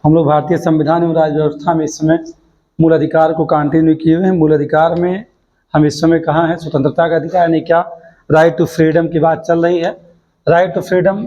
हम लोग भारतीय संविधान एवं राज्य व्यवस्था में इस समय मूल अधिकार को कंटिन्यू किए हुए हैं। मूल अधिकार में हम इस समय कहाँ हैं? स्वतंत्रता का अधिकार, यानी क्या राइट टू फ्रीडम की बात चल रही है। राइट टू फ्रीडम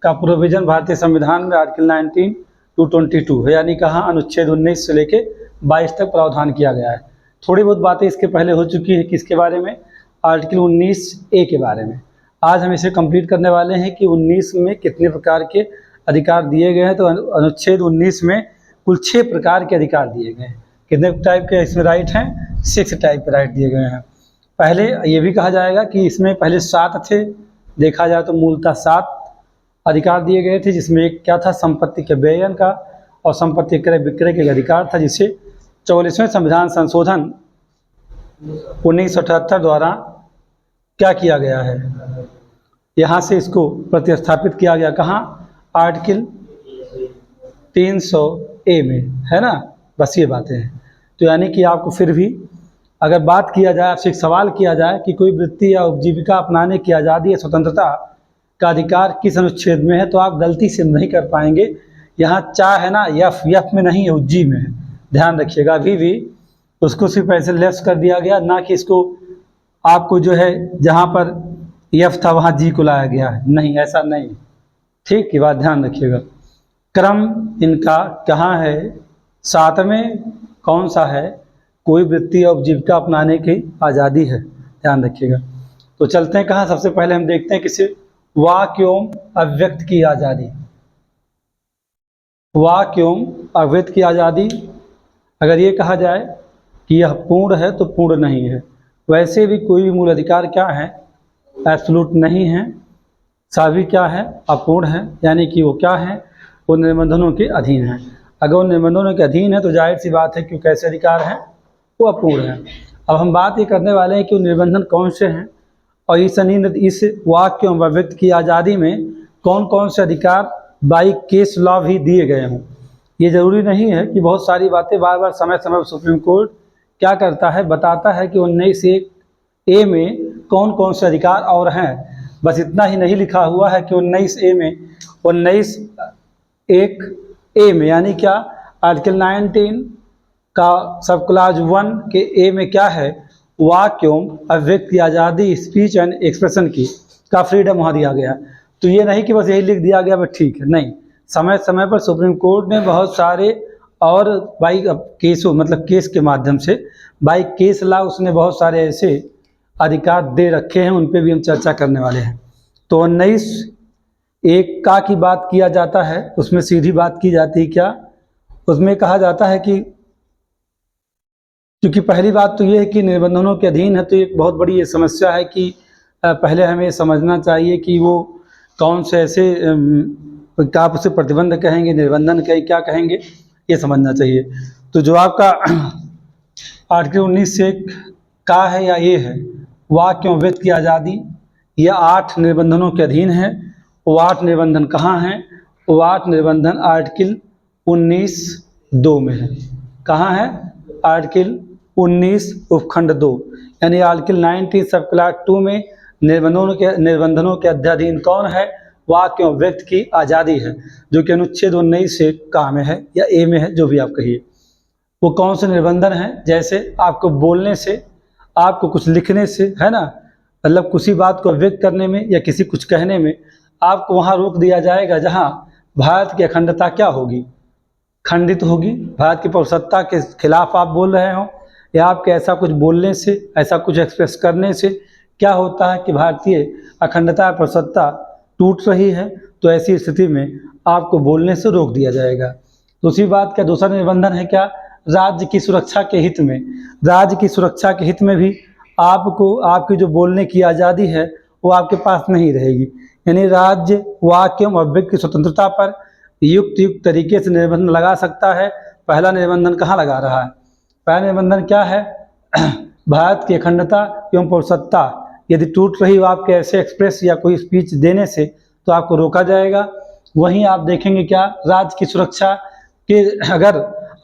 का प्रोविजन भारतीय संविधान में आर्टिकल 19 टू 22 है, यानी कहाँ अनुच्छेद 19 से लेके 22 तक प्रावधान किया गया है। थोड़ी बहुत बातें इसके पहले हो चुकी है, किसके बारे में? आर्टिकल 19A के बारे में। आज हम इसे कंप्लीट करने वाले हैं कि 19 में कितने प्रकार के अधिकार दिए गए हैं। तो अनुच्छेद 19 में कुल 6 प्रकार के अधिकार दिए गए हैं। कितने टाइप के इसमें राइट हैं? 6 टाइप के राइट दिए गए हैं। पहले ये भी कहा जाएगा कि इसमें पहले 7 थे, देखा जाए तो मूलतः 7 अधिकार दिए गए थे, जिसमें एक क्या था? संपत्ति के व्ययन का और संपत्ति क्रय विक्रय के अधिकार था, जिसे 44वें संविधान संशोधन 1978 द्वारा क्या किया गया है, यहाँ से इसको प्रतिस्थापित किया गया। कहाँ? आर्टिकल 300A में, है ना। बस ये बातें हैं। तो यानी कि आपको फिर भी अगर बात किया जाए, आपसे एक सवाल किया जाए कि कोई वृत्ति या उपजीविका अपनाने की आज़ादी या स्वतंत्रता का अधिकार किस अनुच्छेद में है, तो आप गलती से नहीं कर पाएंगे। यहाँ चा है ना, यफ में नहीं है, जी में है। ध्यान रखिएगा, अभी भी उसको सिर्फ ऐसे लेफ्ट कर दिया गया, ना कि इसको आपको जो है जहाँ पर यफ था वहाँ जी को लाया गया है, नहीं, ऐसा नहीं। ठीक की बात ध्यान रखिएगा। क्रम इनका कहाँ है? 7 में कौन सा है? कोई वृत्ति और उपजीविका अपनाने की आज़ादी है, ध्यान रखिएगा। तो चलते हैं कहाँ? सबसे पहले हम देखते हैं किसी वाक्य एवं अव्यक्त की आज़ादी। वाक्य एवं अव्यक्त की आज़ादी, अगर ये कहा जाए कि यह पूर्ण है तो पूर्ण नहीं है। वैसे भी कोई भी मूल अधिकार क्या है? एब्सोल्यूट नहीं है। सभी क्या है? अपूर्ण है, यानी कि वो क्या है? वो निबंधनों के अधीन है। अगर वो निबंधनों के अधीन है तो जाहिर सी बात है कि कैसे अधिकार हैं? वो अपूर्ण है। अब हम बात ये करने वाले हैं कि वो निबंधन कौन से हैं, और इस वाक्य एवं अव्यक्त की आज़ादी में कौन कौन से अधिकार बाई केस लॉ भी दिए गए हों। ये जरूरी नहीं है कि बहुत सारी बातें बार बार समय समय पर सुप्रीम कोर्ट क्या करता है, बताता है कि 19A में कौन कौन से अधिकार और हैं। बस इतना ही नहीं लिखा हुआ है कि 19A में 19(1)A में, यानी क्या आर्टिकल 19 का सब क्लाज 1 के A में क्या है? वाक्य एवं अव्यक्त की आज़ादी, स्पीच एंड एक्सप्रेशन की का फ्रीडम वहाँ दिया गया। तो ये नहीं कि बस यही लिख दिया गया बस ठीक है, नहीं। समय समय पर सुप्रीम कोर्ट ने बहुत सारे और बाई केसों, मतलब केस के माध्यम से बाई केस लॉ उसने बहुत सारे ऐसे अधिकार दे रखे हैं, उन पे भी हम चर्चा करने वाले हैं। तो 19(1) का की बात किया जाता है, उसमें सीधी बात की जाती है क्या? उसमें कहा जाता है कि क्योंकि पहली बात तो ये है कि निबंधनों के अधीन है, तो एक बहुत बड़ी ये समस्या है कि पहले हमें समझना चाहिए कि वो कौन से ऐसे क्या आप उसे प्रतिबंध कहेंगे, निबंधन कहेंगे, क्या कहेंगे, ये समझना चाहिए। तो जो आपका आर्टिकल 19(1) का है या ये है, वाक्य एवं व्यक्त की आज़ादी, यह 8 निबंधनों के अधीन है। वो 8 निबंधन कहाँ हैं? वो 8 निबंधन आर्टिकल 19(2) में है। कहाँ है? आर्टिकल 19 उपखंड 2, यानी आर्टिकल 19 सब क्लास 2 में निबंधनों के अध्याधीन कौन है? वाक्य एवं व्यक्त की आज़ादी है, जो कि अनुच्छेद 19 से का में है या ए में है, जो भी आप कहिए। वो कौन से निबंधन हैं? जैसे आपको बोलने से, आपको कुछ लिखने से, है ना, मतलब किसी बात को व्यक्त करने में या किसी कुछ कहने में आपको वहाँ रोक दिया जाएगा जहाँ भारत की अखंडता क्या होगी? खंडित होगी। भारत की पौरसत्ता के खिलाफ आप बोल रहे हो, या आपके ऐसा कुछ बोलने से, ऐसा कुछ एक्सप्रेस करने से क्या होता है कि भारतीय अखंडता पौरसत्ता टूट रही है, तो ऐसी स्थिति में आपको बोलने से रोक दिया जाएगा। दूसरी बात क्या? दूसरा निबंधन है क्या? राज्य की सुरक्षा के हित में। राज्य की सुरक्षा के हित में भी आपको आपकी जो बोलने की आज़ादी है वो आपके पास नहीं रहेगी, यानी राज्य वाक्य एवं अव्यक्त की स्वतंत्रता पर युक्त तरीके से निबंधन लगा सकता है। पहला निबंधन कहाँ लगा रहा है? पहला निबंधन क्या है? भारत की अखंडता एवं पौरसत्ता यदि टूट रही हो आपके ऐसे एक्सप्रेस या कोई स्पीच देने से, तो आपको रोका जाएगा। वहीं आप देखेंगे क्या? राज्य की सुरक्षा के अगर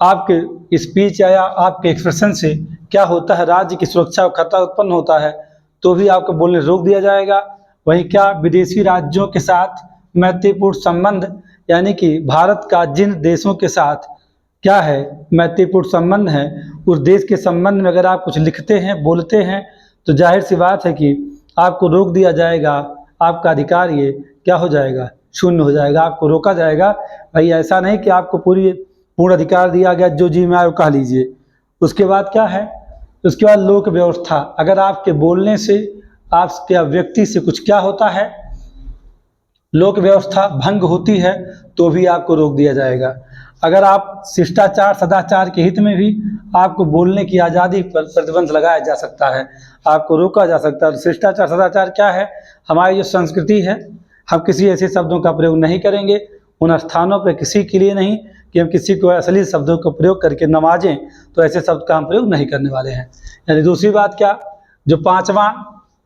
आपके स्पीच या आपके एक्सप्रेशन से क्या होता है, राज्य की सुरक्षा का खतरा उत्पन्न होता है, तो भी आपको बोलने रोक दिया जाएगा। वहीं क्या? विदेशी राज्यों के साथ मैत्रीपूर्ण संबंध यानी कि भारत का जिन देशों के साथ क्या है मैत्रीपूर्ण संबंध है, उस देश के संबंध में अगर आप कुछ लिखते हैं बोलते हैं तो जाहिर सी बात है कि आपको रोक दिया जाएगा, आपका अधिकार ये क्या हो जाएगा, शून्य हो जाएगा, आपको रोका जाएगा। भाई ऐसा नहीं कि आपको पूर्ण अधिकार दिया गया, जो जी में आए वो कह लीजिए। उसके बाद क्या है, उसके बाद लोक व्यवस्था, अगर आपके बोलने से आपके व्यक्ति से कुछ क्या होता है, लोक व्यवस्था भंग होती है तो भी आपको रोक दिया जाएगा। अगर आप शिष्टाचार सदाचार के हित में भी आपको बोलने की आज़ादी पर प्रतिबंध लगाया जा सकता है, आपको रोका जा सकता है। शिष्टाचार सदाचार क्या है, हमारी जो संस्कृति है, हम किसी ऐसे शब्दों का प्रयोग नहीं करेंगे उन स्थानों पर किसी के लिए नहीं कि हम किसी को अश्लील शब्दों का प्रयोग करके नवाजें, तो ऐसे शब्द का हम प्रयोग नहीं करने वाले हैं। यानी दूसरी बात क्या, जो पांचवा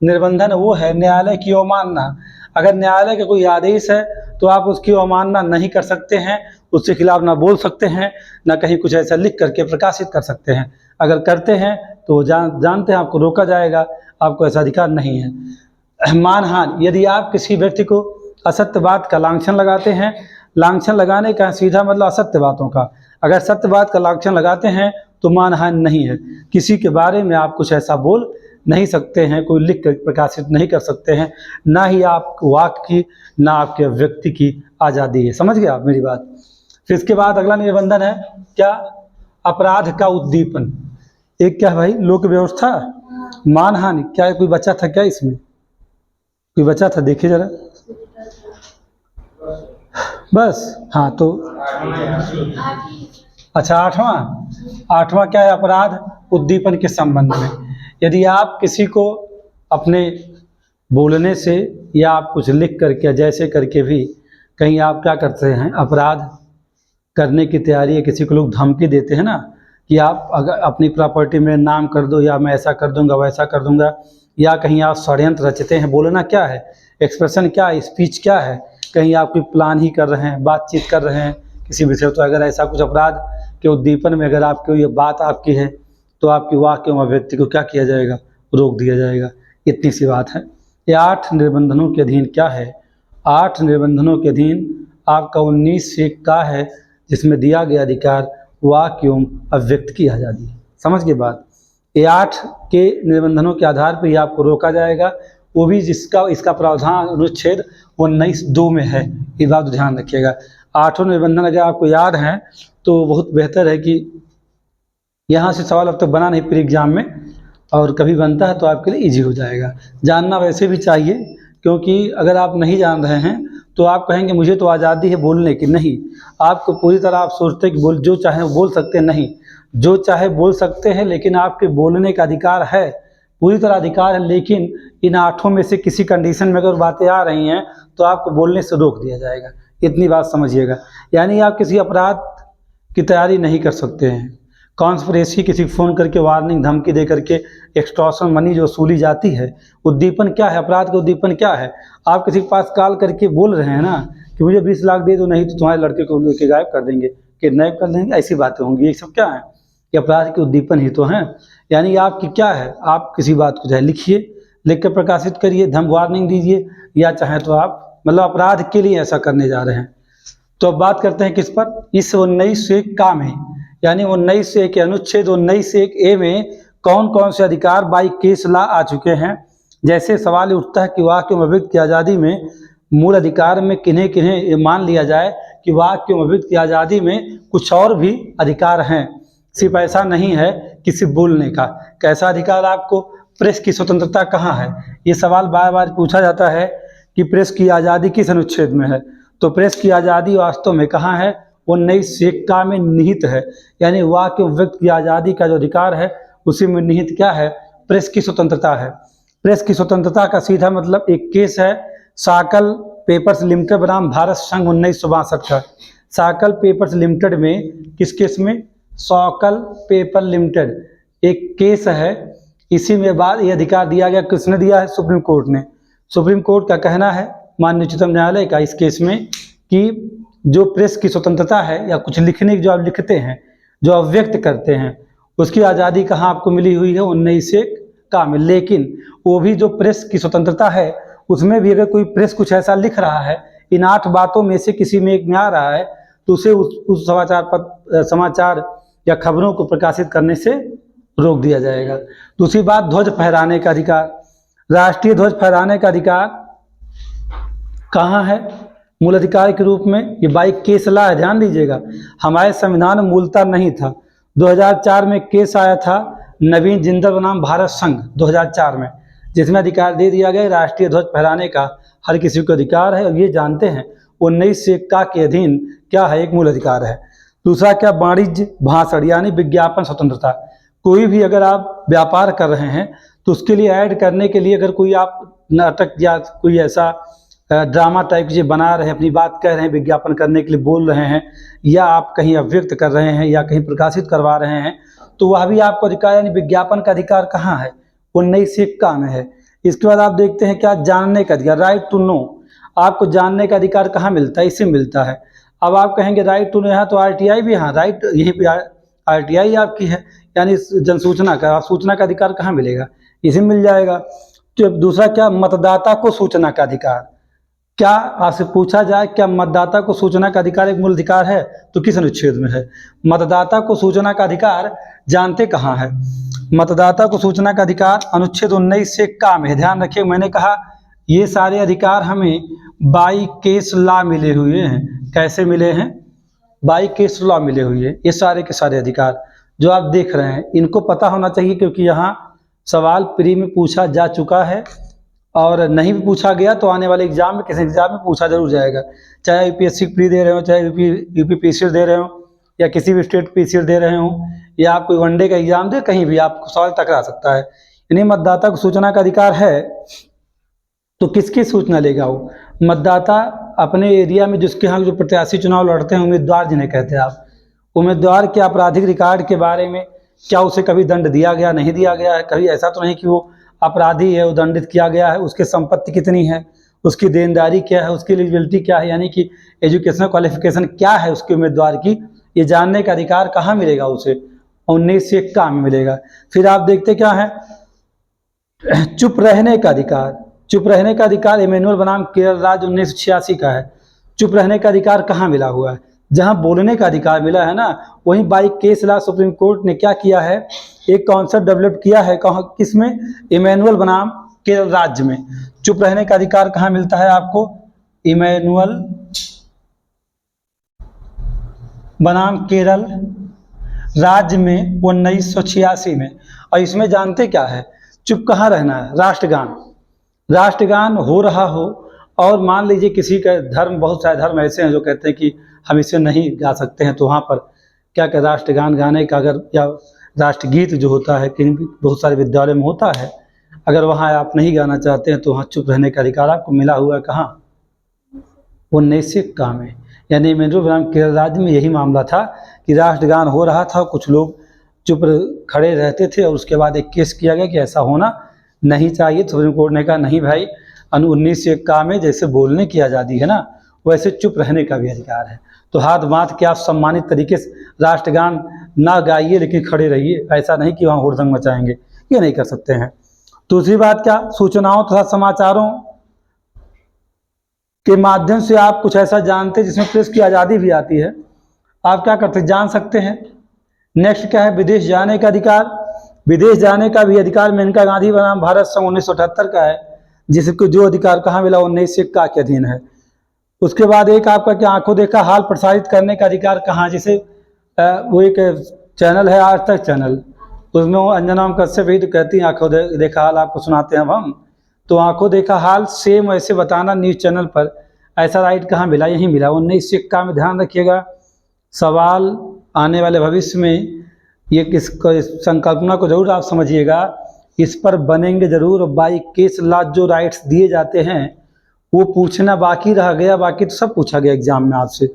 निर्बंधन वो है न्यायालय की अवमानना। अगर न्यायालय का कोई आदेश है तो आप उसकी अवमानना नहीं कर सकते हैं, उसके खिलाफ ना बोल सकते हैं, ना कहीं कुछ ऐसा लिख करके प्रकाशित कर सकते हैं। अगर करते हैं तो जानते हैं आपको रोका जाएगा, आपको ऐसा अधिकार नहीं है। मानहानि, यदि आप किसी व्यक्ति को असत्य बात का लांछन लगाते हैं, लांछन लगाने का सीधा मतलब असत्य बातों का, अगर सत्य बात का लांछन लगाते हैं तो मानहानि नहीं है। किसी के बारे में आप कुछ ऐसा बोल नहीं सकते हैं, कोई लिख कर प्रकाशित नहीं कर सकते हैं, ना ही आप वाक की ना आपके व्यक्ति की आज़ादी है। समझ गए आप मेरी बात। फिर इसके बाद अगला निबंधन है क्या, अपराध का उद्दीपन। एक क्या है भाई, लोक व्यवस्था, मानहानि, क्या कोई बच्चा था क्या इसमें, कोई बच्चा था, देखिए जरा बस। हाँ तो अच्छा आठवां क्या है, अपराध उद्दीपन के संबंध में। यदि आप किसी को अपने बोलने से या आप कुछ लिख करके जैसे करके भी कहीं आप क्या करते हैं, अपराध करने की तैयारी है, किसी को लोग धमकी देते हैं ना कि आप अगर अपनी प्रॉपर्टी में नाम कर दो या मैं ऐसा कर दूंगा वैसा कर दूंगा, या कहीं आप षड्यंत्र रचते हैं। बोलना क्या है, एक्सप्रेशन क्या है, स्पीच क्या है, कहीं आप कोई प्लान ही कर रहे हैं, बातचीत कर रहे हैं किसी विषय, तो अगर ऐसा कुछ अपराध के उद्दीपन में अगर आपकी ये बात आपकी है तो आपकी वाक्य व व्यक्ति को क्या किया जाएगा, रोक दिया जाएगा। इतनी सी बात है। ये 8 निबंधनों के अधीन क्या है, 8 निबंधनों के अधीन आपका 19 से का है जिसमें दिया गया अधिकार वाक्य एवं अभिव्यक्ति की आज़ादी। समझ के बात, ये 8 के निबंधनों के आधार पर ही आपको रोका जाएगा, वो भी जिसका इसका प्रावधान अनुच्छेद 19(2) में है। ये बात ध्यान रखिएगा। 8 निबंधन अगर आपको याद हैं तो बहुत बेहतर है कि यहाँ से सवाल अब तक बना नहीं प्री एग्जाम में, और कभी बनता है तो आपके लिए इजी हो जाएगा। जानना वैसे भी चाहिए, क्योंकि अगर आप नहीं जान रहे हैं तो आप कहेंगे मुझे तो आज़ादी है बोलने की। नहीं, आपको पूरी तरह आप सोचते हैं कि जो चाहे वो बोल सकते हैं, नहीं, जो चाहे बोल सकते हैं, लेकिन आपके बोलने का अधिकार है, पूरी तरह अधिकार है। लेकिन इन 8 में से किसी कंडीशन में अगर बातें आ रही हैं तो आपको बोलने से रोक दिया जाएगा। इतनी बात समझिएगा। यानी आप किसी अपराध की तैयारी नहीं कर सकते हैं। कॉन्स्पिरेसी, किसी फ़ोन करके वार्निंग धमकी दे करके एक्सटॉर्शन मनी जो वसूली जाती है। उद्दीपन क्या है, अपराध का उद्दीपन क्या है, आप किसी के पास कॉल करके बोल रहे हैं ना कि मुझे 20 लाख दे दो, नहीं तो तुम्हारे लड़के को लेके गायब कर देंगे, किडनैप कर देंगे, ऐसी बातें होंगी। ये सब क्या है, ये अपराध के उद्दीपन ही तो हैं। यानी आपकी क्या है, आप किसी बात को चाहे लिखिए, लिख कर प्रकाशित करिए, धम वार्निंग दीजिए, या चाहे तो आप मतलब अपराध के लिए ऐसा करने जा रहे हैं। तो अब बात करते हैं किस पर, इस 19(1) का में, यानी 19(1) के अनुच्छेद 19(1) में कौन कौन से अधिकार बाई केस ला आ चुके हैं। जैसे सवाल उठता है कि वाक्य एवं अभिव्यक्ति की आज़ादी में मूल अधिकार में किन्हें किन्हें मान लिया जाए कि वाक्य एवं अभिव्यक्ति की आज़ादी में कुछ और भी अधिकार हैं, सिर्फ ऐसा नहीं है कि सिर्फ बोलने का। कैसा अधिकार आपको, प्रेस की स्वतंत्रता कहाँ है, ये सवाल बार बार पूछा जाता है कि प्रेस की आज़ादी किस अनुच्छेद में है। तो प्रेस की आज़ादी वास्तव में कहाँ है, 19(1) का में निहित है। यानी वाक्य व्यक्त की आज़ादी का जो अधिकार है उसी में निहित क्या है, प्रेस की स्वतंत्रता है। प्रेस की स्वतंत्रता का सीधा मतलब एक केस है साकल पेपर्स लिमिटेड बनाम भारत संघ 1962 का। साकल पेपर्स लिमिटेड में, किस केस में, साकल पेपर लिमिटेड एक केस है। इसी में बाद ये अधिकार दिया गया, किसने दिया है, सुप्रीम कोर्ट ने। सुप्रीम कोर्ट का कहना है, माननीय उच्चतम न्यायालय का, इस केस में कि जो प्रेस की स्वतंत्रता है या कुछ लिखने की जो आप लिखते हैं, जो आप व्यक्त करते हैं, उसकी आज़ादी कहाँ आपको मिली हुई है, 19(1) का में। लेकिन वो भी जो प्रेस की स्वतंत्रता है उसमें भी अगर कोई प्रेस कुछ ऐसा लिख रहा है इन 8 बातों में से किसी में एक में आ रहा है तो उसे उस समाचार या खबरों को प्रकाशित करने से रोक दिया जाएगा। दूसरी बात, ध्वज फहराने का अधिकार। राष्ट्रीय ध्वज फहराने का अधिकार कहाँ है मूल अधिकार के रूप में? ये बाई केस लॉ है, ध्यान दीजिएगा। हमारे संविधान में मूलतः नहीं था। 2004 में केस आया था नवीन जिंदल बनाम भारत संघ 2004 में, जिसमें अधिकार दे दिया गया राष्ट्रीय ध्वज फहराने का हर किसी को अधिकार है। और ये जानते हैं 19 के अधीन क्या है, एक मूल अधिकार है। दूसरा क्या, वाणिज्य भाषण यानी विज्ञापन स्वतंत्रता। कोई भी अगर आप व्यापार कर रहे हैं तो उसके लिए ऐड करने के लिए अगर कोई आप नाटक या कोई ऐसा ड्रामा टाइप चीज़ बना रहे हैं, अपनी बात कह रहे हैं, विज्ञापन करने के लिए बोल रहे हैं, या आप कहीं अभिव्यक्त कर रहे हैं या कहीं प्रकाशित करवा रहे हैं, तो वह भी आपको अधिकार, यानी विज्ञापन का अधिकार कहाँ है? 19 में है। इसके बाद आप देखते हैं क्या, जानने का अधिकार, राइट टू नो। आपको जानने का अधिकार कहाँ मिलता है? इसे मिलता है। अब आप कहेंगे राइट टू नो यहाँ तो आरटीआई भी, हाँ राइट यहीं पे आरटीआई आपकी है, यानी जनसूचना का, सूचना का अधिकार कहाँ मिलेगा? इसे मिल जाएगा। तो दूसरा क्या, मतदाता को सूचना का अधिकार। क्या आपसे पूछा जाए क्या मतदाता को सूचना का अधिकार एक मूल अधिकार है, तो किस अनुच्छेद में है? मतदाता को सूचना का अधिकार जानते कहाँ है? मतदाता को सूचना का अधिकार अनुच्छेद 19 में है। ध्यान रखिए, मैंने कहा ये सारे अधिकार हमें बाई केस लॉ मिले हुए हैं। कैसे मिले हैं? बाई केस लॉ मिले हुए हैं। ये सारे के सारे अधिकार जो आप देख रहे हैं, इनको पता होना चाहिए, क्योंकि यहाँ सवाल प्री में पूछा जा चुका है, और नहीं भी पूछा गया तो आने वाले एग्जाम में, किसी एग्जाम में पूछा जरूर जाएगा। चाहे यूपीएससी प्री दे रहे हो, चाहे यूपी पीसीआर दे रहे हो, या किसी भी स्टेट पीसीआर दे रहे हो, या आप कोई वनडे का एग्जाम दे, कहीं भी आपको सवाल टकरा सकता है। यानी मतदाता को सूचना का अधिकार है तो किसकी सूचना लेगा वो? मतदाता अपने एरिया में जिसके यहाँ जो प्रत्याशी चुनाव लड़ते हैं, उम्मीदवार जिन्हें कहते हैं आप, उम्मीदवार के आपराधिक रिकॉर्ड के बारे में, क्या उसे कभी दंड दिया गया, नहीं दिया गया है, कभी ऐसा तो नहीं कि वो अपराधी है, वो दंडित किया गया है, उसकी संपत्ति कितनी है, उसकी देनदारी क्या है, उसकी एलिजिबिलिटी क्या है, यानी कि एजुकेशनल क्वालिफिकेशन क्या है उसके उम्मीदवार की, ये जानने का अधिकार कहाँ मिलेगा उसे? 19 में मिलेगा। फिर आप देखते क्या है, चुप रहने का अधिकार। चुप रहने का अधिकार इमैनुअल बनाम केरल राज्य 1986 का है। चुप रहने का अधिकार कहाँ मिला हुआ है? जहाँ बोलने का अधिकार मिला है ना, वहीं by case law supreme court ने क्या किया है, एक कॉन्सेप्ट डेवलप किया है। कहाँ, किसमें? इमैनुअल बनाम केरल राज्य में। चुप रहने का अधिकार कहाँ मिलता है आपको? इमैनुअल बनाम केरल राज्य में 1986 में। और इसमें जानते क्या है, चुप कहाँ रहना है? राष्ट्रगान। राष्ट्रगान हो रहा हो और मान लीजिए किसी का धर्म, बहुत सारे धर्म ऐसे हैं जो कहते हैं कि हम इसे नहीं गा सकते हैं, तो वहाँ पर क्या क्या राष्ट्रगान गाने का अगर, या राष्ट्रगीत जो होता है कहीं भी बहुत सारे विद्यालय में होता है, अगर वहाँ आप नहीं गाना चाहते हैं तो वहाँ चुप रहने का अधिकार आपको मिला हुआ है। कहाँ? 19 में। यानी इमैनुअल बनाम केरल राज्य में यही मामला था कि राष्ट्रगान हो रहा था, कुछ लोग चुप खड़े रहते थे, और उसके बाद एक केस किया गया कि ऐसा होना नहीं चाहिए। सुप्रीम कोर्ट ने कहा नहीं भाई, 19 में जैसे बोलने की आज़ादी है ना, वैसे चुप रहने का भी अधिकार है। तो हाथ बांध के आप सम्मानित तरीके से राष्ट्रगान ना गाइए, लेकिन खड़े रहिए, ऐसा नहीं कि वहाँ हुड़दंग मचाएंगे, ये नहीं कर सकते हैं। दूसरी बात क्या, सूचनाओं तथा समाचारों के माध्यम से आप कुछ ऐसा जानते हैं जिसमें प्रेस की आज़ादी भी आती है, आप क्या करते जान सकते हैं। नेक्स्ट क्या है, विदेश जाने का अधिकार। विदेश जाने का भी अधिकार मेनका गांधी बनाम भारत संघ 1978 का है, जिसको जो अधिकार कहाँ मिला, 19 के अधीन है। उसके बाद एक आपका क्या, आंखों देखा हाल प्रसारित करने का अधिकार कहाँ, जिसे वो एक चैनल है आज तक चैनल, उसमें वो अंजना कश्यप भी तो कहती हैं आंखों देखा हाल आपको सुनाते हैं हम, तो आंखों देखा हाल सेम वैसे बताना न्यूज़ चैनल पर, ऐसा राइट कहाँ मिला, यहीं मिला 19 में। ध्यान रखिएगा, सवाल आने वाले भविष्य में ये इस संकल्पना को जरूर आप समझिएगा, इस पर बनेंगे जरूर। बाई केस लॉ जो राइट्स दिए जाते हैं वो पूछना बाकी रह गया, बाकी तो सब पूछा गया एग्जाम में आपसे।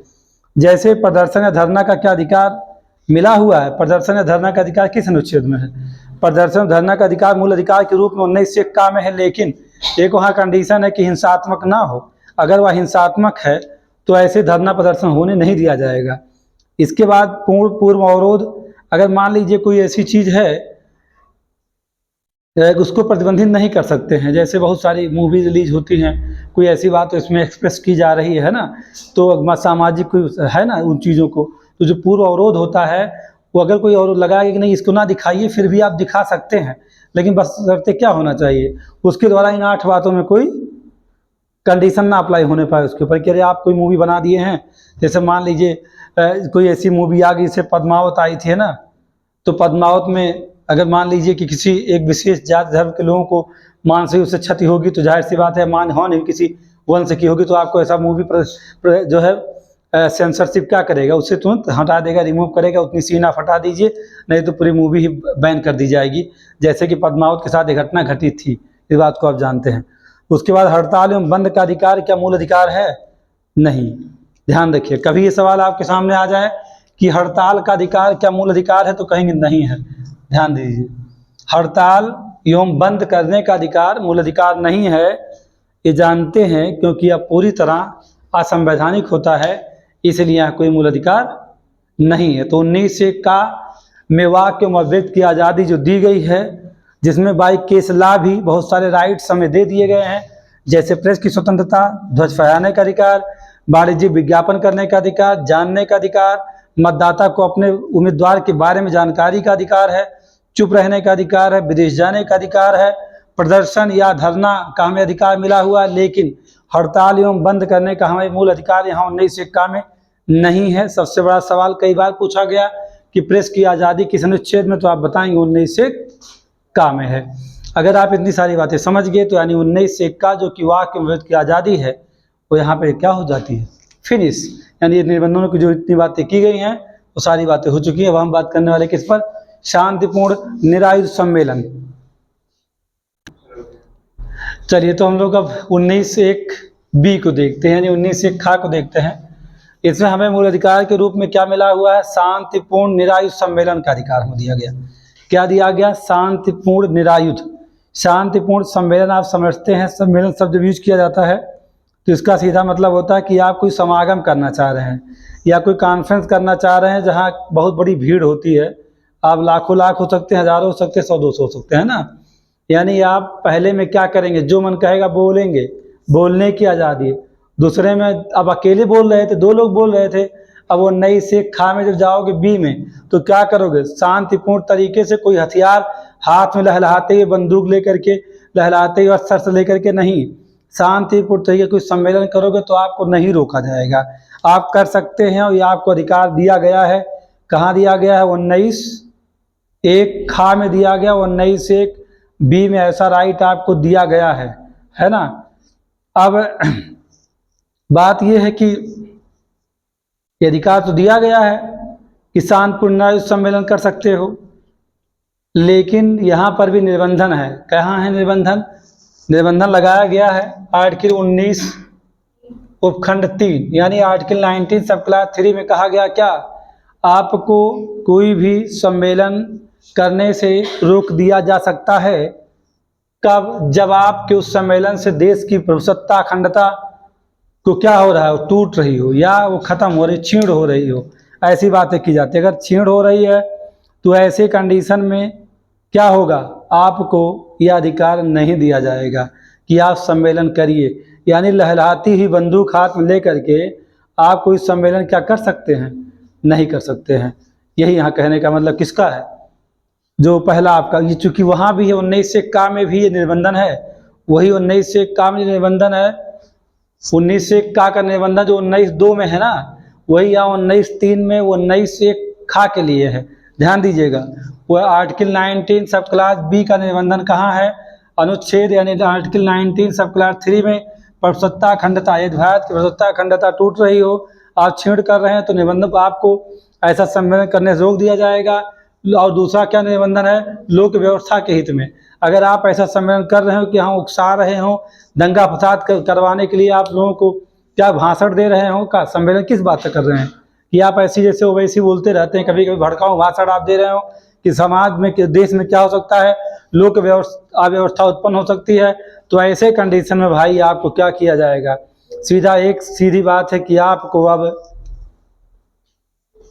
जैसे प्रदर्शन या धरना का क्या अधिकार मिला हुआ है, प्रदर्शन या धरना का अधिकार किस अनुच्छेद में है? प्रदर्शन धरना का अधिकार मूल अधिकार के रूप में 19 में है, लेकिन एक वहाँ कंडीशन है कि हिंसात्मक ना हो। अगर वह हिंसात्मक है तो ऐसे धरना प्रदर्शन होने नहीं दिया जाएगा। इसके बाद पूर्व अवरोध, अगर मान लीजिए कोई ऐसी चीज़ है उसको प्रतिबंधित नहीं कर सकते हैं। जैसे बहुत सारी मूवी रिलीज होती हैं, कोई ऐसी बात तो इसमें एक्सप्रेस की जा रही है ना, तो सामाजिक कोई है ना उन चीज़ों को, तो जो पूर्व अवरोध होता है वो अगर कोई और लगाए कि नहीं इसको ना दिखाइए, फिर भी आप दिखा सकते हैं, लेकिन बस शर्ते क्या होना चाहिए, उसके द्वारा इन 8 बातों में कोई कंडीशन ना अप्लाई होने पाए उसके ऊपर कि अरे आप कोई मूवी बना दिए हैं। जैसे मान लीजिए कोई ऐसी मूवी आ गई, जैसे पद्मावत आई थी है ना, तो पद्मावत में अगर मान लीजिए कि किसी एक विशेष जाति धर्म के लोगों को मानसिक उससे क्षति होगी, तो जाहिर सी बात है मान हो नहीं किसी वंश की होगी, तो आपको ऐसा मूवी जो है सेंसरशिप क्या करेगा, उससे तुरंत हटा देगा, रिमूव करेगा, उतनी सीन आप हटा दीजिए, नहीं तो पूरी मूवी ही बैन कर दी जाएगी, जैसे कि पद्मावत के साथ एक घटना घटी थी, इस बात को आप जानते हैं। उसके बाद हड़ताल एवं बंद का अधिकार क्या मूल अधिकार है? नहीं। ध्यान रखिए, कभी ये सवाल आपके सामने आ जाए कि हड़ताल का अधिकार क्या मूल अधिकार है, तो कहेंगे नहीं है। ध्यान दीजिए, हड़ताल एवं बंद करने का अधिकार मूल अधिकार नहीं है, ये जानते हैं, क्योंकि यह पूरी तरह असंवैधानिक होता है, इसलिए यहाँ कोई मूल अधिकार नहीं है। तो 1901 का में वाक्य एवं अभिव्यक्ति की आज़ादी जो दी गई है, जिसमें बाई केस लॉ भी बहुत सारे राइट्स हमें दे दिए गए हैं, जैसे प्रेस की स्वतंत्रता, ध्वज फहराने का अधिकार, वाणिज्यिक विज्ञापन करने का अधिकार, जानने का अधिकार, मतदाता को अपने उम्मीदवार के बारे में जानकारी का अधिकार है, चुप रहने का अधिकार है, विदेश जाने का अधिकार है, प्रदर्शन या धरना का हमें अधिकार मिला हुआ है, लेकिन हड़ताल एवं बंद करने का हमें मूल अधिकार यहाँ 1901 में नहीं है। सबसे बड़ा सवाल कई बार पूछा गया कि प्रेस की आज़ादी किस अनुच्छेद में, तो आप बताएंगे 1901 में है। अगर आप इतनी सारी बातें समझ गए, तो यानी 1901 का जो कि वाक्य एवं की आज़ादी है, वो यहाँ पे क्या हो जाती है, फिनिश। यानी निबंधनों की जो इतनी बातें की गई हैं वो सारी बातें हो चुकी हैं। अब हम बात करने वाले किस पर? शांतिपूर्ण निरायुध सम्मेलन। चलिए, तो हम लोग अब 1901 को देखते हैं, यानी 1901 को देखते हैं। इसमें हमें मूल अधिकार के रूप में क्या मिला हुआ है? शांतिपूर्ण निरायुध सम्मेलन का अधिकार हमें दिया गया। क्या दिया गया? शांतिपूर्ण निरायुध। शांतिपूर्ण सम्मेलन आप समझते हैं, सम्मेलन शब्द यूज किया जाता है तो इसका सीधा मतलब होता है कि आप कोई समागम करना चाह रहे हैं या कोई कॉन्फ्रेंस करना चाह रहे हैं जहाँ बहुत बड़ी भीड़ होती है। आप लाखों लाख हो सकते हैं, हजारों हो सकते हैं, 100-200 हो सकते हैं ना। यानी आप पहले में क्या करेंगे? जो मन कहेगा बोलेंगे, बोलने की आज़ादी। दूसरे में अब अकेले बोल रहे थे, 2 लोग बोल रहे थे, अब वो 1901 में जब जाओगे बी में, तो क्या करोगे? शांतिपूर्ण तरीके से, कोई हथियार हाथ में लहलाते हुए, बंदूक लेकर के, लहलाते हुए अस्त्र लेकर के नहीं, शांतिपूर्ण तरीके कोई सम्मेलन करोगे तो आपको नहीं रोका जाएगा, आप कर सकते हैं, और ये आपको अधिकार दिया गया है। कहाँ दिया गया है? 1901 में दिया गया, 1901 में ऐसा राइट आपको दिया गया है ना। अब बात यह है कि ये अधिकार तो दिया गया है कि शांतिपूर्ण सम्मेलन कर सकते हो, लेकिन यहाँ पर भी निर्बंधन है। कहाँ है निर्बंधन? निर्बंधन लगाया गया है आर्टिकल 19 उपखंड 3, यानी आर्टिकल 19 सब क्लास 3 में कहा गया क्या? आपको कोई भी सम्मेलन करने से रोक दिया जा सकता है। कब? जब आपके उस सम्मेलन से देश की प्रभुसत्ता अखंडता को क्या हो रहा है? वो टूट रही हो, या वो खत्म हो रही, छीण हो रही हो, ऐसी बातें की जाती है। अगर छीण हो रही है तो ऐसे कंडीशन में क्या होगा? आपको यह अधिकार नहीं दिया जाएगा कि आप सम्मेलन करिए। यानी लहलहाती ही बंदूक हाथ में लेकर के आप कोई सम्मेलन क्या कर सकते हैं? नहीं कर सकते हैं। यही यहाँ कहने का मतलब किसका है? जो पहला आपका, ये चूंकि वहाँ भी है 1901 में भी ये निर्बंधन है, वही 1901 में निर्बंधन है। 1901 का निर्बंधन जो 1902 में है ना, वही यहाँ 1903 में 1901 के लिए है। ध्यान दीजिएगा, वह आर्टिकल 19 सब क्लास बी का निबंधन कहाँ है? अनुच्छेद यानी आर्टिकल 19 सब क्लास 3 में प्रभुसत्ता अखंडता, यदि भारत की प्रभुसत्ता अखंडता टूट रही हो, आप छेड़ कर रहे हैं, तो निबंधन को आपको ऐसा सम्मेलन करने से रोक दिया जाएगा। और दूसरा क्या निबंधन है? लोक व्यवस्था के हित में, अगर आप ऐसा सम्मेलन कर रहे हो कि हाँ उकसा रहे हो, दंगा फसाद करवाने के लिए आप लोगों को क्या भाषण दे रहे हो, का सम्मेलन किस बात से कर रहे हैं कि आप ऐसी जैसे वैसी बोलते रहते हैं, कभी कभी भड़काऊ भाषण आप दे रहे हो कि समाज में, कि देश में क्या हो सकता है, लोक अव्यवस्था उत्पन्न हो सकती है। तो ऐसे कंडीशन में भाई आपको क्या किया जाएगा? सीधी बात है कि आपको अब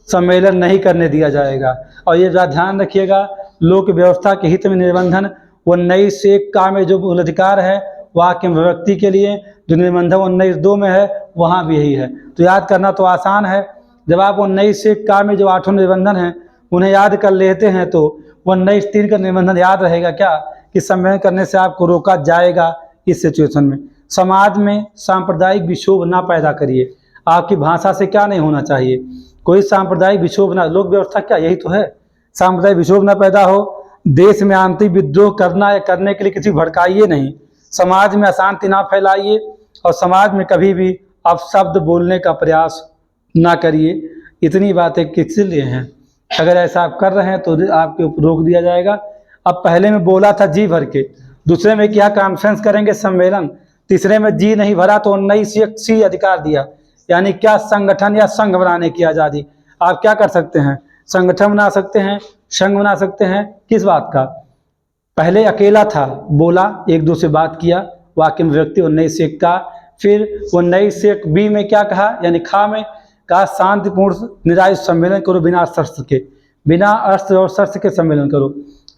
सम्मेलन नहीं करने दिया जाएगा। और ये ध्यान रखिएगा, लोक व्यवस्था के हित में निबंधन 19(1) में जो मूल अधिकार है वाक्य में व्यक्ति के लिए, जो निबंधन 19(2) में है वहाँ भी यही है। तो याद करना तो आसान है। जब आप 19(1) में जो 8 निबंधन हैं उन्हें याद कर लेते हैं तो 19(3) का निबंधन याद रहेगा क्या, कि सम्मेलन करने से आपको रोका जाएगा इस सिचुएशन में। समाज में सांप्रदायिक विक्षोभ ना पैदा करिए। आपकी भाषा से क्या नहीं होना चाहिए, कोई सांप्रदायिक विक्षोभ ना, लोक व्यवस्था क्या यही तो है, सांप्रदायिक विक्षोभ ना पैदा हो। देश में आंतरिक विद्रोह करना या करने के लिए किसी भड़काइए नहीं। समाज में अशांति ना फैलाइए और समाज में कभी भी अपशब्द बोलने का प्रयास ना करिए। इतनी बातें किसके लिए हैं, अगर ऐसा आप कर रहे हैं तो आपके ऊपर रोक दिया जाएगा। अब पहले में बोला था जी भर के, दूसरे में क्या कॉन्फ्रेंस करेंगे सम्मेलन, तीसरे में जी नहीं भरा तो 19(c) अधिकार दिया, यानी क्या संगठन या संघ बनाने की आज़ादी। आप क्या कर सकते हैं, संगठन बना सकते हैं, संघ बना सकते हैं। किस बात का, पहले अकेला था, बोला, एक दूसरे से बात किया, वाक्य में व्यक्ति 19(1) का। फिर 19(1)(b) में क्या कहा, यानी खा में कहा शांतिपूर्ण निरायुध सम्मेलन करो बिना शस्त्र के, बिना अस्त्र और शस्त्र के सम्मेलन करो।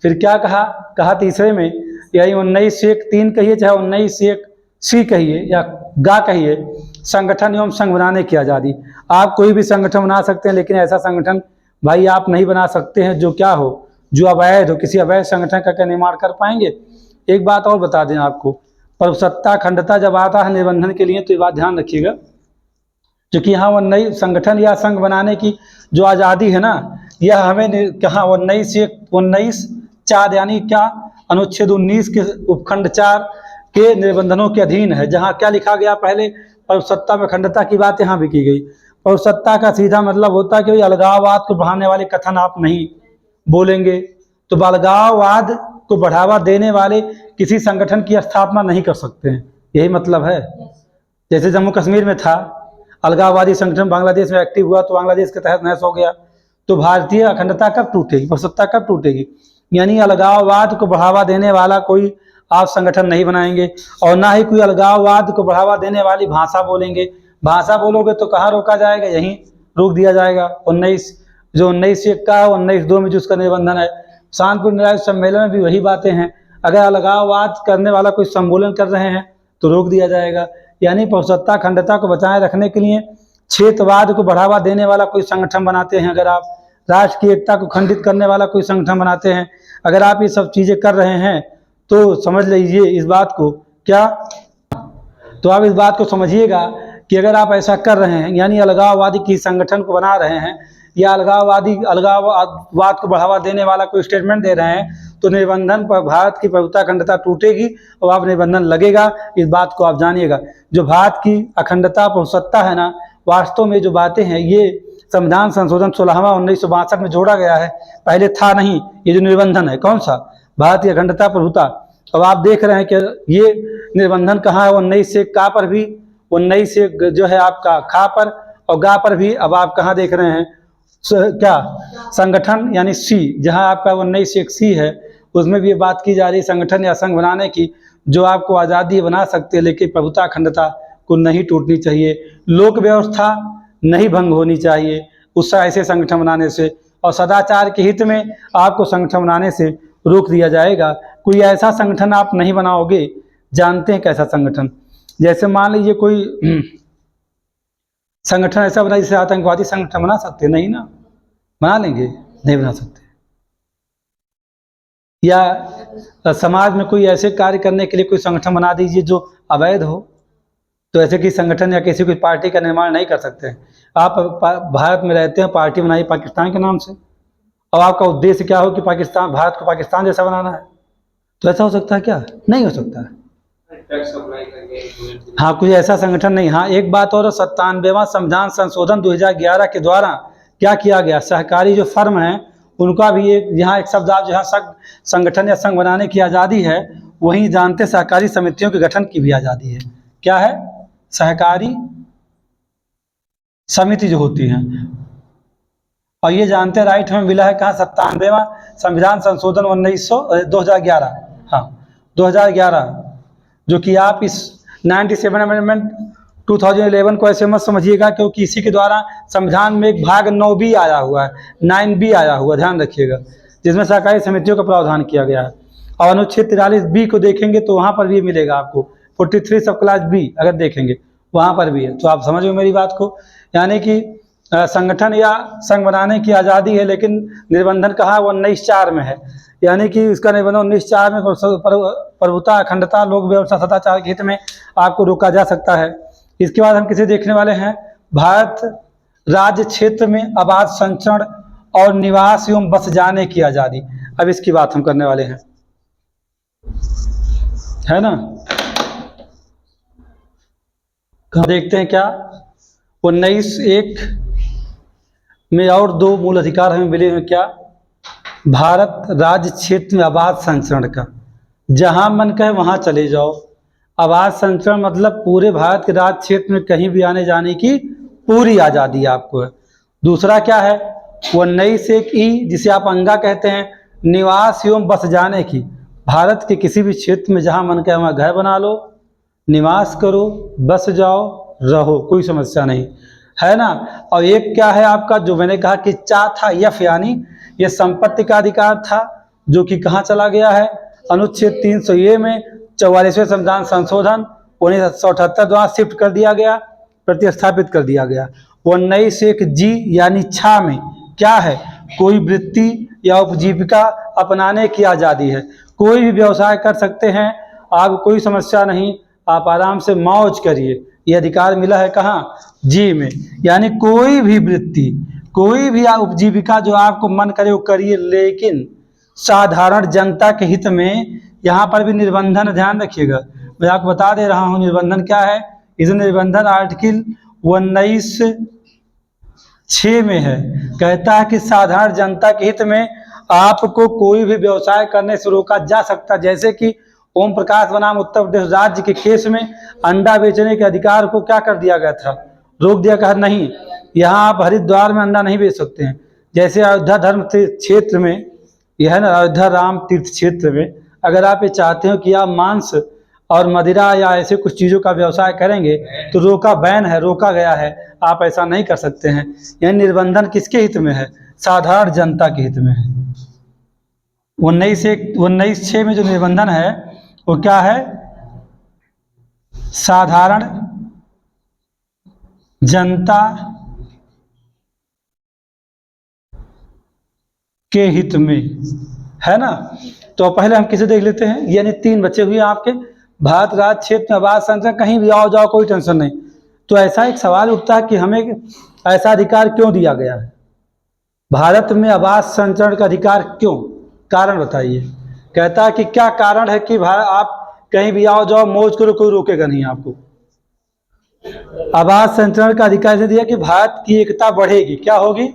फिर क्या कहा तीसरे में, यानी 19(1)(3) कहिए चाहे 19(1)(c) कहिए या गा कहिए, संगठन एवं संघ बनाने की आज़ादी। आप कोई भी संगठन बना सकते हैं, लेकिन ऐसा संगठन भाई आप नहीं बना सकते हैं जो क्या हो, जो अवैध हो। किसी अवैध संगठन का क्या निर्माण कर पाएंगे। एक बात और बता दें आपको, प्रभुसत्ता अखंडता जब आता है निबंधन के लिए तो ये बात ध्यान रखिएगा, क्योंकि यहाँ वो नई संगठन या संघ बनाने की जो आज़ादी है ना, यह हमें कहाँ 19(4) यानी क्या, अनुच्छेद 19 के उपखंड 4 के निबंधनों के अधीन है, जहाँ क्या लिखा गया, पहले प्रभुसत्ता में अखंडता की बात यहाँ भी की गई। प्रभुसत्ता का सीधा मतलब होता है कि अलगाववाद को बढ़ाने वाले कथन आप नहीं बोलेंगे, तो अलगाववाद को बढ़ावा देने वाले किसी संगठन की स्थापना नहीं कर सकते हैं, यही मतलब है। जैसे जम्मू कश्मीर में था, अलगाववादी संगठन बांग्लादेश में एक्टिव हुआ तो बांग्लादेश के तहत नहस हो गया, तो भारतीय अखंडता कब टूटेगी, प्रभुसत्ता कब टूटेगी। यानी अलगाववाद को बढ़ावा देने वाला कोई आप संगठन नहीं बनाएंगे, और ना ही कोई अलगाववाद को बढ़ावा देने वाली भाषा बोलेंगे। भाषा बोलोगे तो कहाँ रोका जाएगा, यहीं रोक दिया जाएगा। 19(1) का 19(2) में जो उसका निबंधन है, शांतिपूर्ण निरायुध सम्मेलन में भी वही बातें हैं। अगर अलगाववाद करने वाला कोई सम्मेलन कर रहे हैं तो रोक दिया जाएगा। यानी प्रभुसत्ता अखंडता को बचाए रखने के लिए क्षेत्रवाद को बढ़ावा देने वाला कोई संगठन बनाते हैं, अगर आप राष्ट्र की एकता को खंडित करने वाला कोई संगठन बनाते हैं, अगर आप ये सब चीज़ें कर रहे हैं तो समझ लीजिए इस बात को क्या, तो आप इस बात को समझिएगा कि अगर आप ऐसा कर रहे हैं, यानी अलगाववादी की संगठन को बना रहे हैं या अलगाववाद को बढ़ावा देने वाला कोई स्टेटमेंट दे रहे हैं, तो निबंधन पर भारत की प्रभुता अखंडता टूटेगी और आप निबंधन लगेगा। इस बात को आप जानिएगा। जो भारत की अखंडता प्रभुसत्ता है ना, वास्तव में जो बातें हैं ये संविधान संशोधन 16वां 1962 में जोड़ा गया है, पहले था नहीं। ये जो निबंधन है कौन सा, भारत की अखंडता प्रभुता। अब आप देख रहे हैं कि ये निबंधन कहाँ है, 19(1) का पर भी, 19(1) जो है आपका खा पर और गा पर भी। अब आप कहाँ देख रहे हैं क्या, संगठन यानी सी, जहाँ आपका 19(1)(c) है, उसमें भी ये बात की जा रही है संगठन या संघ बनाने की, जो आपको आज़ादी बना सकते हैं, लेकिन प्रभुता अखंडता को नहीं टूटनी चाहिए, लोक व्यवस्था नहीं भंग होनी चाहिए उससे, ऐसे संगठन बनाने से, और सदाचार के हित में आपको संगठन बनाने से रोक दिया जाएगा। कोई ऐसा संगठन आप नहीं बनाओगे, जानते हैं कैसा संगठन, जैसे मान लीजिए कोई संगठन ऐसा बना जिसे आतंकवादी संगठन बना सकते, नहीं ना, बना लेंगे, नहीं बना सकते। या समाज में कोई ऐसे कार्य करने के लिए कोई संगठन बना दीजिए जो अवैध हो, तो ऐसे किसी संगठन या किसी कोई पार्टी का निर्माण नहीं कर सकते हैं। आप भारत में रहते हैं, पार्टी बनाई पाकिस्तान के नाम से, और आपका उद्देश्य क्या हो कि पाकिस्तान, भारत को पाकिस्तान जैसा बनाना है, तो ऐसा हो सकता है क्या, नहीं हो सकता है। हाँ, कोई ऐसा संगठन नहीं। हाँ, एक बात और, 97वां संविधान संशोधन 2011 के द्वारा क्या किया गया, सहकारी जो फर्म हैं उनका भी एक, यहाँ एक शब्द आप जहाँ संगठन या संघ बनाने की आज़ादी है, वहीं जानते सहकारी समितियों के गठन की भी आज़ादी है। क्या है, सहकारी समिति जो होती हैं, और ये जानते राइट हमें मिला है कहाँ, 97वां संविधान संशोधन 2011, हाँ 2011, जो कि आप इस 97 अमेंडमेंट 2011 को ऐसे मत समझिएगा, क्योंकि इसी के द्वारा संविधान में एक भाग 9B आया हुआ है, 9B आया हुआ, ध्यान रखिएगा, जिसमें सहकारी समितियों का प्रावधान किया गया है। और अनुच्छेद 43B को देखेंगे तो वहाँ पर भी मिलेगा आपको, 43 सब क्लास बी अगर देखेंगे वहाँ पर भी है। तो आप समझ गए मेरी बात को, यानी कि संगठन या संघ बनाने की आज़ादी है, लेकिन निर्बंधन कहाँ 19(4) में है, यानी कि इसका निबंधन 19(4) में प्रभुता, अखंडता, लोक व्यवस्था, सदाचार के हित में आपको रोका जा सकता है। इसके बाद हम किसे देखने वाले हैं, भारत राज्य क्षेत्र में आवास संचरण और निवास एवं बस जाने की आज़ादी। अब इसकी बात हम करने वाले हैं, है ना। देखते हैं क्या 19(1) में और 2 मूल अधिकार हमें मिले हैं, क्या, भारत राज्य क्षेत्र में आवास संचरण का, जहां मन कहे वहां चले जाओ। आवास संचरण मतलब पूरे भारत के राज्य क्षेत्र में कहीं भी आने जाने की पूरी आज़ादी आपको है। दूसरा क्या है 19(1) जिसे आप अंगा कहते हैं, निवास एवं बस जाने की, भारत के किसी भी क्षेत्र में जहां मन कहे वहां घर बना लो, निवास करो, बस जाओ, रहो, कोई समस्या नहीं, है ना। और एक क्या है आपका, जो मैंने कहा कि चा था यफ, यानी ये संपत्ति का अधिकार था, जो कि कहाँ चला गया है, अनुच्छेद 300A में 44वें संविधान संशोधन 1978 द्वारा शिफ्ट कर दिया गया, प्रतिस्थापित कर दिया गया। 19(1) यानी छा में क्या है, कोई वृत्ति या उपजीविका अपनाने की आज़ादी है, कोई भी व्यवसाय कर सकते हैं, आपको कोई समस्या नहीं, आप आराम से मौज करिए, ये अधिकार मिला है कहाँ, जी में। यानी कोई भी वृत्ति, कोई भी उपजीविका जो आपको मन करे वो करिए, लेकिन साधारण जनता के हित में। यहाँ पर भी निर्बंधन, ध्यान रखिएगा, मैं आपको बता दे रहा हूँ निर्बंधन क्या है। इस निर्बंधन आर्टिकल 19(6) में है, कहता है कि साधारण जनता के हित में आपको कोई भी व्यवसाय करने से रोका जा सकता, जैसे कि ओम प्रकाश बनाम उत्तर प्रदेश राज्य के केस में अंडा बेचने के अधिकार को क्या कर दिया गया था, रोक दिया, कहा नहीं, यहाँ आप हरिद्वार में अंडा नहीं बेच सकते हैं। जैसे अयोध्या धर्म क्षेत्र में, यह है ना, अयोध्या राम तीर्थ क्षेत्र में अगर आप ये चाहते हो कि आप मांस और मदिरा या ऐसे कुछ चीज़ों का व्यवसाय करेंगे तो रोका, बैन है, रोका गया है, आप ऐसा नहीं कर सकते हैं। यह निर्बंधन किसके हित में है, साधारण जनता के हित में है। 19(6) में जो निर्बंधन है वो क्या है, साधारण जनता के हित में, है ना। तो पहले हम किसे देख लेते हैं, यानी 3 बचे हुए आपके, भारत राज्य क्षेत्र में आवास संचरण, कहीं भी आओ जाओ कोई टेंशन नहीं। तो ऐसा एक सवाल उठता है कि हमें ऐसा अधिकार क्यों दिया गया है, भारत में आवास संचरण का अधिकार क्यों, कारण बताइए। कहता है कि क्या कारण है कि आप कहीं भी आओ जाओ मौज करो, कोई रोकेगा नहीं आपको। आवास संचरण का अधिकार से दिया कि भारत की एकता बढ़ेगी, क्या होगी,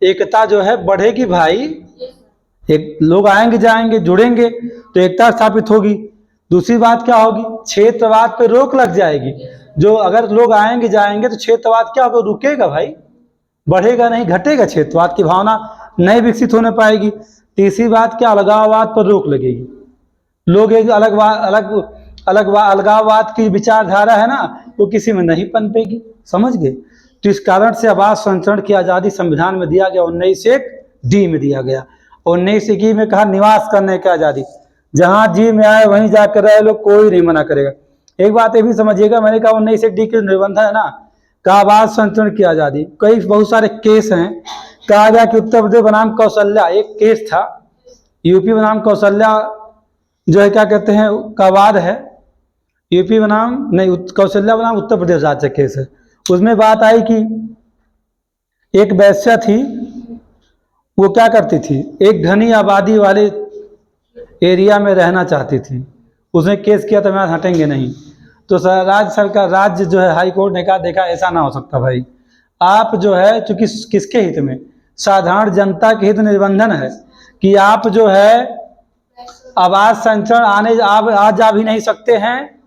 एकता जो है बढ़ेगी भाई, एक लोग आएंगे जाएंगे जुड़ेंगे तो एकता स्थापित होगी। दूसरी बात क्या होगी, क्षेत्रवाद पे रोक लग जाएगी, जो अगर लोग आएंगे जाएंगे तो क्षेत्रवाद क्या होगा, रुकेगा भाई, बढ़ेगा नहीं, घटेगा, क्षेत्रवाद की भावना नहीं विकसित होने पाएगी। तीसरी बात क्या, अलगाववाद पर रोक लगेगी, लोग एक अलगाववाद की विचारधारा है ना वो किसी में नहीं पनपेगी, समझ गए। तो इस कारण से आवास संचरण की आज़ादी संविधान में दिया गया, 19(1) में दिया गया। 19(1) में कहा निवास करने की आज़ादी, जहां जी में आए वहीं जाकर रहे लोग, कोई नहीं मना करेगा। एक बात ये भी समझिएगा, मैंने कहा 19(1) के निबंधन है ना, का आवास संचरण की आज़ादी, कई बहुत सारे केस हैं। कहा गया कि उत्तर प्रदेश बनाम कौशल्या, एक केस था, यूपी बनाम कौशल्या जो है क्या कहते हैं का वाद है, यूपी बनाम नहीं, कौशल्या बनाम उत्तर प्रदेश राज्य केस है। उसमें बात आई कि एक वैश्या थी, वो क्या करती थी, एक घनी आबादी वाले एरिया में रहना चाहती थी, उसने केस किया तो मैं हटेंगे नहीं। तो राज्य सरकार, राज्य जो है हाई कोर्ट ने कहा देखा ऐसा ना हो सकता भाई, आप जो है चूंकि किसके हित में, साधारण जनता के हित में निबंधन है कि आप जो है आवास संचरण आने आ जा भी नहीं सकते हैं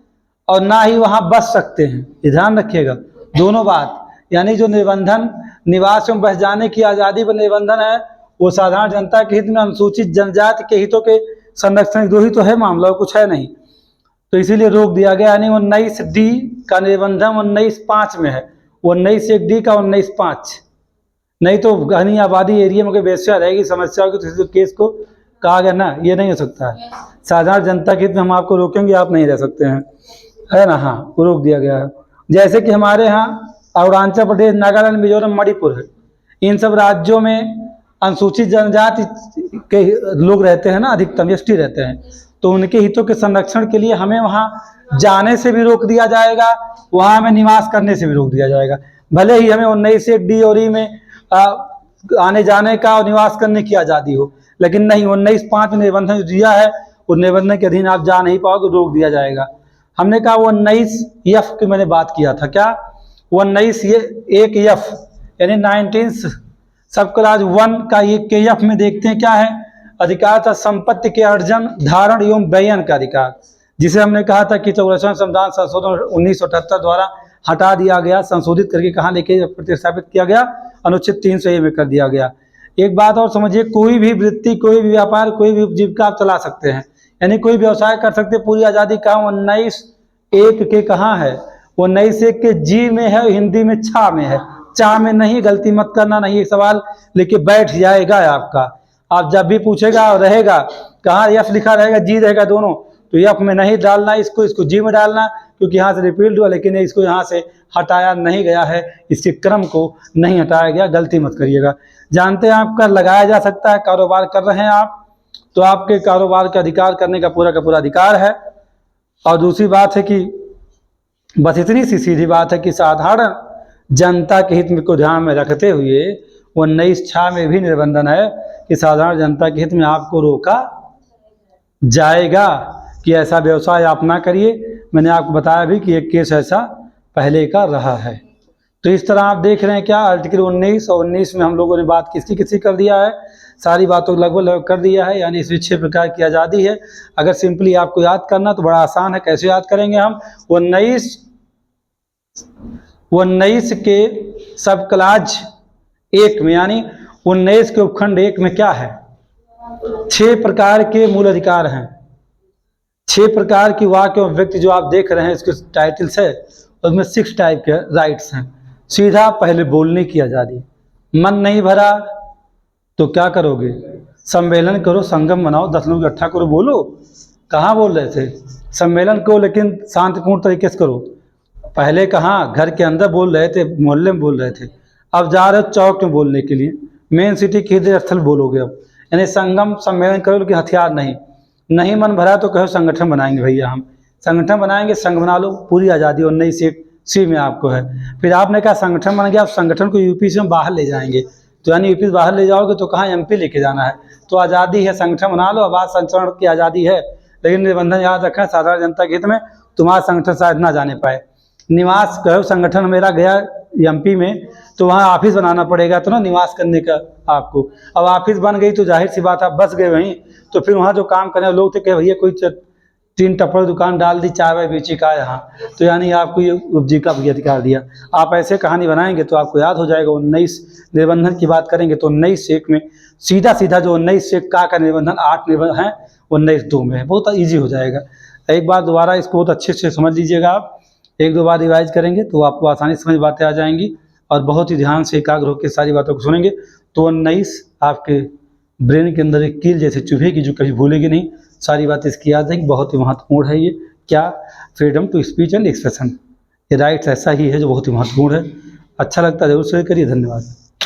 और ना ही वहां बस सकते हैं, ये ध्यान रखिएगा दोनों बात। यानी जो निबंधन निवास एवं बस जाने की आज़ादी पर निबंधन है वो साधारण जनता के हित में, अनुसूचित जनजाति के हितों के संरक्षण, 2 ही तो है मामला, कुछ है नहीं, तो इसीलिए रोक दिया गया। यानी 19(D) का निबंधन 19(5) में है, 19(1) का 19(5), नहीं तो घनी आबादी एरिया में वेश्या रहेगी, समस्या होगी तो केस को कहा गया ना, ये नहीं हो सकता है। साधारण जनता के हित में हम आपको रोकेंगे, आप नहीं रह सकते हैं, है ना। हाँ, वो रोक दिया गया है। जैसे कि हमारे यहाँ अरुणाचल प्रदेश, नागालैंड, मिजोरम, मणिपुर है, इन सब राज्यों में अनुसूचित जनजाति के लोग रहते हैं ना, अधिकतम एसटी रहते हैं, तो उनके हितों के संरक्षण के लिए हमें वहाँ जाने से भी रोक दिया जाएगा, वहाँ हमें निवास करने से भी रोक दिया जाएगा। भले ही हमें 19(1)D और E में आने जाने का और निवास करने की आज़ादी हो, लेकिन नहीं, 19(5) में निबंधन जो दिया है, उस निबंधन के अधीन आप जा नहीं पाओगे, रोक दिया जाएगा। हमने कहा 19(F) की मैंने बात किया था, क्या 19(1)F यानी 19 सब क्लास 1 का ये KF में देखते हैं क्या है, अधिकार था संपत्ति के अर्जन, धारण एवं व्ययन का अधिकार, जिसे हमने कहा था कि 44वां संविधान संशोधन 1978 द्वारा हटा दिया गया, संशोधित करके कहाँ लेके प्रतिस्थापित किया गया, अनुच्छेद 300A में कर दिया गया। एक बात और समझिए, कोई भी वृत्ति, कोई भी व्यापार, कोई भी उपजीविका आप चला सकते हैं, यानी कोई व्यवसाय कर सकते, पूरी आज़ादी कहाँ 19(1) के कहाँ है, 19(1) के G में है, हिंदी में छा में है, चा में नहीं, गलती मत करना, नहीं एक सवाल लेके बैठ जाएगा आपका। आप जब भी पूछेगा और रहेगा कहाँ F लिखा रहेगा, G रहेगा दोनों, तो F में नहीं डालना इसको, इसको G में डालना, क्योंकि यहाँ से रिपीट हुआ, लेकिन इसको यहाँ से हटाया नहीं गया है, इसके क्रम को नहीं हटाया गया, गलती मत करिएगा। जानते हैं आप कर लगाया जा सकता है, कारोबार कर रहे हैं आप, तो आपके कारोबार का अधिकार करने का पूरा अधिकार है। और दूसरी बात है कि बस इतनी सी सीधी बात है कि साधारण जनता के हित में को ध्यान में रखते हुए 19(6) में भी निबंधन है कि साधारण जनता के हित में आपको रोका जाएगा कि ऐसा व्यवसाय आप ना करिए। मैंने आपको बताया भी कि एक केस ऐसा पहले का रहा है। तो इस तरह आप देख रहे हैं क्या आर्टिकल 19 और 19 में हम लोगों ने बात किसी कर दिया है, सारी बातों लगभग कर दिया है, यानी इसमें 6 प्रकार की आज़ादी है। अगर सिंपली आपको याद करना तो बड़ा आसान है, कैसे याद करेंगे हम, 19 के सब क्लास 1 में, यानी 19 के उपखंड 1 में क्या है, 6 प्रकार के मूल अधिकार हैं, 6 प्रकार की वाक्य और व्यक्ति जो आप देख रहे हैं इसके टाइटल्स है, उसमें 6 टाइप के राइट्स हैं। सीधा पहले बोलने की आज़ादी, मन नहीं भरा तो क्या करोगे, सम्मेलन करो, संगम बनाओ, 10 लोग इकट्ठा करो, बोलो। कहाँ बोल रहे थे, सम्मेलन को, लेकिन शांतिपूर्ण तरीके से करो। पहले कहाँ घर के अंदर बोल रहे थे, मोहल्ले में बोल रहे थे, अब जा रहे हो चौक में बोलने के लिए, मेन सिटी के हृदय स्थल बोलोगे अब। यानी संगम सम्मेलन करो, लेकिन हथियार नहीं मन भरा तो कहो संगठन बनाएंगे भैया, हम संगठन बनाएंगे, संघ बना लो, पूरी आज़ादी 19(1)C में आपको है। फिर आपने कहा संगठन बन गया, आप संगठन को यूपी से हम बाहर ले जाएंगे, तो यानी यूपी से बाहर ले जाओगे तो कहाँ MP लेके जाना है, तो आज़ादी है, संगठन बना लो, आवाज संचरण की आज़ादी है, लेकिन निबंधन याद रखें साधारण जनता के हित में तुम्हारा संगठन शायद ना जाने पाए। निवास कहो, संगठन मेरा गया MP में तो वहाँ ऑफिस बनाना पड़ेगा, तो ना निवास करने का आपको, अब ऑफिस बन गई तो जाहिर सी बात आप बस गए वहीं, तो फिर वहाँ जो काम करने लोग थे कि भैया कोई 3 टप्पड़ दुकान डाल दी, चाय वाय बेची का यहाँ, तो यानी आपको ये उपजीविका भी अधिकार दिया। आप ऐसे कहानी बनाएंगे तो आपको याद हो जाएगा। 19 निबंधन की बात करेंगे तो 19(1) में सीधा जो 19(1) का निबंधन 8 निबंधन है, 19(2) में है, बहुत ईजी हो जाएगा। एक बार दोबारा इसको बहुत अच्छे से समझ लीजिएगा आप, 1-2 बार रिवाइज करेंगे तो आपको आसानी से समझ बातें आ जाएंगी, और बहुत ही ध्यान से एकाग्र होकर सारी बातों को सुनेंगे तो 19 आपके ब्रेन के अंदर एक कील जैसे चुभेगी जो कभी भूलेगी नहीं, सारी बातें इसकी याद रहेंगी। बहुत ही महत्वपूर्ण है ये, क्या, freedom to speech and expression, ये राइट्स ऐसा ही है जो बहुत ही महत्वपूर्ण है। अच्छा लगता है जरूर शेयर करिए, धन्यवाद।